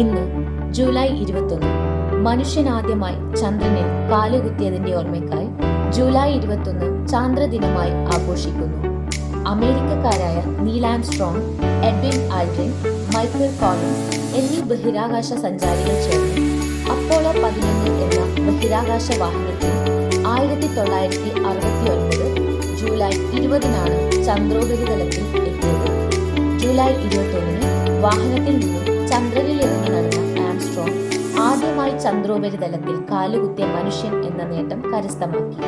ഇന്ന് ജൂലൈ 21 മനുഷ്യനാദ്യമായി ചന്ദ്രനിൽ കാലുകുത്തിയതിന്റെ ഓർമ്മയ്ക്കായി ജൂലൈ 21 ചാന്ദ്രദിനമായി ആഘോഷിക്കുന്നു. അമേരിക്കക്കാരായ Neil Armstrong, Edwin Aldrin, Michael Collins എന്നീ ബഹിരാകാശ സഞ്ചാരികൾ ചേർന്ന് അപ്പോളോ 11 എന്ന ബഹിരാകാശ വാഹനത്തിൽ 1969 ജൂലൈ 20 ചന്ദ്രോപരിതലത്തിൽ എത്തിയത്. ജൂലൈ 21 വാഹനത്തിൽ നിന്നും ചന്ദ്രനിൽ ഇറങ്ങി നടന്ന ആംസ്ട്രോങ് ആദ്യമായി ചന്ദ്രോപരിതലത്തിൽ കാലുകുത്തിയ മനുഷ്യൻ എന്ന നേട്ടം കരസ്ഥമാക്കി.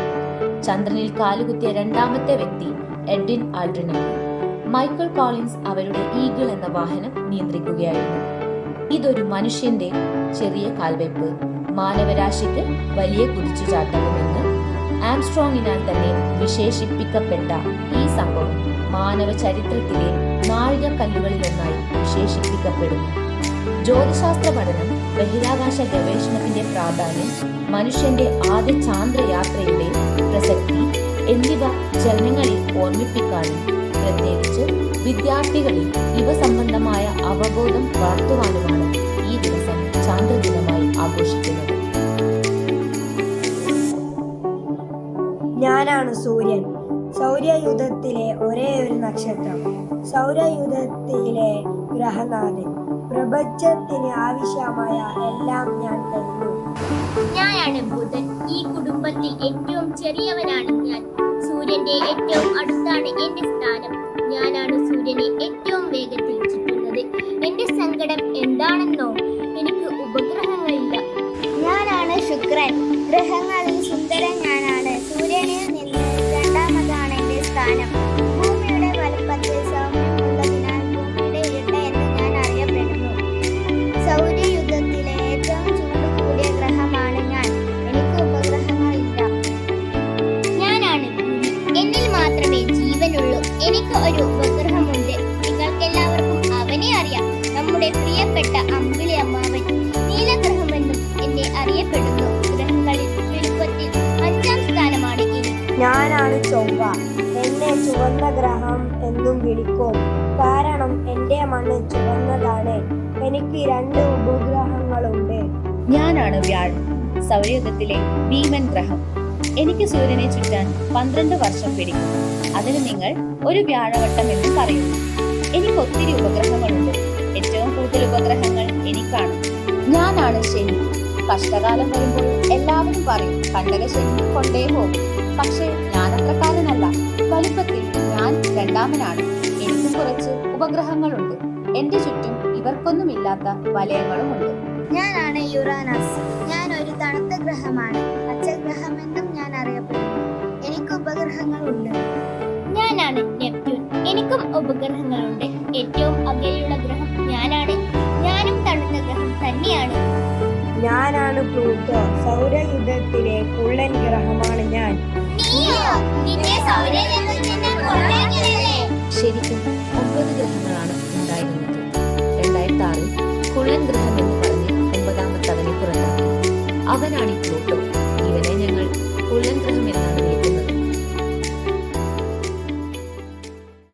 ചന്ദ്രനിൽ കാലുകുത്തിയ രണ്ടാമത്തെ വ്യക്തി എഡ്വിൻ ആൽഡ്രിനാണ്. മൈക്കൽ കോളിൻസ് അവരുടെ ഈഗിൾ എന്ന വാഹനം നിയന്ത്രിക്കുകയായിരുന്നു. ഇതൊരു മനുഷ്യന്റെ ചെറിയ കാൽവയ്പ്, മാനവരാശിക്ക് വലിയ കുതിച്ചുചാട്ടവുമെന്ന് ആംസ്ട്രോങ്ങിനാൽ തന്നെ വിശേഷിപ്പിക്കപ്പെട്ട ഈ സംഭവം മാനവ ചരിത്രത്തിലെ നാഴികക്കല്ലുകളിലൊന്നായി വിശേഷിപ്പിക്കപ്പെടുന്നു. ജ്യോതിശാസ്ത്ര പഠനം, ബഹിരാകാശ ഗവേഷണത്തിന്റെ പ്രാധാന്യം, മനുഷ്യന്റെ ആദ്യ ചാന്ദ്രയാത്രയുടെ പ്രസക്തി എന്നിവ ജനങ്ങളിൽ ഓർമ്മിപ്പിക്കാനും പ്രത്യേകിച്ച് വിദ്യാർത്ഥികളിൽ ഇവ സംബന്ധമായ അവബോധം വളർത്തുവാനുമാണ് ഈ ദിവസം ചാന്ദ്രദിനമായി ആഘോഷിക്കുന്നത്. ഞാനാണ് സൂര്യൻ, സൗരയൂഥത്തിലെ ഒരേ ഒരു നക്ഷത്രം, സൗരയൂഥത്തിലെ ഗ്രഹനാഥൻ. പ്രപഞ്ചത്തിന് ആവശ്യമായ എല്ലാം ഞാൻ തരുന്നു. ഞാനാണ് ബുധൻ, ഈ കുടുംബത്തിൽ ഏറ്റവും ചെറിയവനാണ് ഞാൻ. സൂര്യന്റെ ഏറ്റവും അടുത്താണ് എന്റെ സ്ഥാനം. ഞാനാണ് സൂര്യനെ ഏറ്റവും വേഗത്തിൽ ചുറ്റുന്നത്. എന്റെ സങ്കടം എന്താണെന്നോ, എനിക്ക് ഉപഗ്രഹങ്ങളില്ല. ഞാനാണ് ശുക്രൻ, ഗ്രഹങ്ങളിൽ സുന്ദരൻ ഞാനാണ്. സൂര്യനിൽ നിന്ന് രണ്ടാമതാണ് എന്റെ സ്ഥാനം. ഭൂമിയുടെ വലുപ്പത്തിൽ സൗമ്യമുള്ളതിനാൽ ഭൂമിയുടെ ഇരട്ട എന്ന് ഞാൻ അറിയപ്പെടുന്നു. സൗരയൂഥത്തിലെ ഏറ്റവും ചൂട് കൂടിയ ഗ്രഹമാണ് ഞാൻ. എനിക്ക് ഉപഗ്രഹങ്ങളില്ല. ഞാനാണ് ഭൂമി, എന്നിൽ മാത്രമേ ജീവനുള്ളൂ. എനിക്ക് ഒരു ഉപഗ്രഹമുണ്ട്. നിങ്ങൾക്കെല്ലാവർക്കും അവനെ അറിയാം, നമ്മുടെ പ്രിയപ്പെട്ട അമ്പിളി അമ്മാവൻ. നീലഗ്രഹമെന്നും എന്നെ അറിയപ്പെടുന്നു. ഗ്രഹങ്ങളിൽ വലുപ്പത്തിൽ 5ാം സ്ഥാനമാണ് എനിക്ക്. ഞാനാണ് ചൊവ്വ, എന്നെ ചുവന്ന ഗ്രഹം എന്നും വിളിക്കും. കാരണം എന്റെ മണ്ണ് ചുവന്നതാണ്. എനിക്ക് 2 ഉപഗ്രഹങ്ങളുണ്ട്. ഞാനാണ് വ്യാഴം, സൗരയൂഥത്തിലെ ഭീമൻ ഗ്രഹം. എനിക്ക് സൂര്യനെ ചുറ്റാൻ 12 വർഷം പിടിക്കും. അതിന് നിങ്ങൾ ഒരു വ്യാഴവട്ടം എന്ന് പറയുന്നു. എനിക്ക് ഒത്തിരി ഉപഗ്രഹങ്ങളുണ്ട്. ഏറ്റവും കൂടുതൽ ഉപഗ്രഹങ്ങൾ എനിക്കാണ്. ഞാനാണ് ശനി. കഷ്ടകാലം വരുമ്പോൾ എല്ലാവരും പറയും കണ്ടക ശനി കൊണ്ടേ പോകും. പക്ഷേ ഞാൻ അത്രക്കാരനല്ല. വലുപ്പത്തിൽ ഞാൻ രണ്ടാമനാണ്. എനിക്കും കുറച്ച് ഉപഗ്രഹങ്ങളുണ്ട്. എന്റെ ചുറ്റും ഇവർക്കൊന്നുമില്ലാത്ത വലയങ്ങളുമുണ്ട്. ഞാനാണ് യുറാനസ്, ഞാൻ ഒരു തണുത്ത ഗ്രഹമാണ്. പച്ചഗ്രഹമെന്നും ഞാൻ അറിയപ്പെടുന്നു. എനിക്ക് ഉപഗ്രഹങ്ങളുണ്ട്. ഞാനാണ് നെപ്റ്റ്യൂൺ, എനിക്കും ഉപഗ്രഹങ്ങളുണ്ട്. ഏറ്റവും അകലെയുള്ള ഗ്രഹം ഞാനാണ്. ഞാനും തണുത്ത ഗ്രഹം തന്നെയാണ്. ഞാനാണ് പ്ലൂട്ടോ, സൗരയൂഥത്തിലെ കുള്ളൻ ഗ്രഹമാണ് ഞാൻ. ശരിക്കും 9 ഗ്രഹങ്ങളാണ് ഉണ്ടായിരുന്നത്. 2006 കുള്ളൻ ഗ്രഹം എന്ന് പറഞ്ഞ് 9ാമത്തവനെ പുറത്താക്കി. അവനാണ് ഈ പ്ലൂട്ടോ.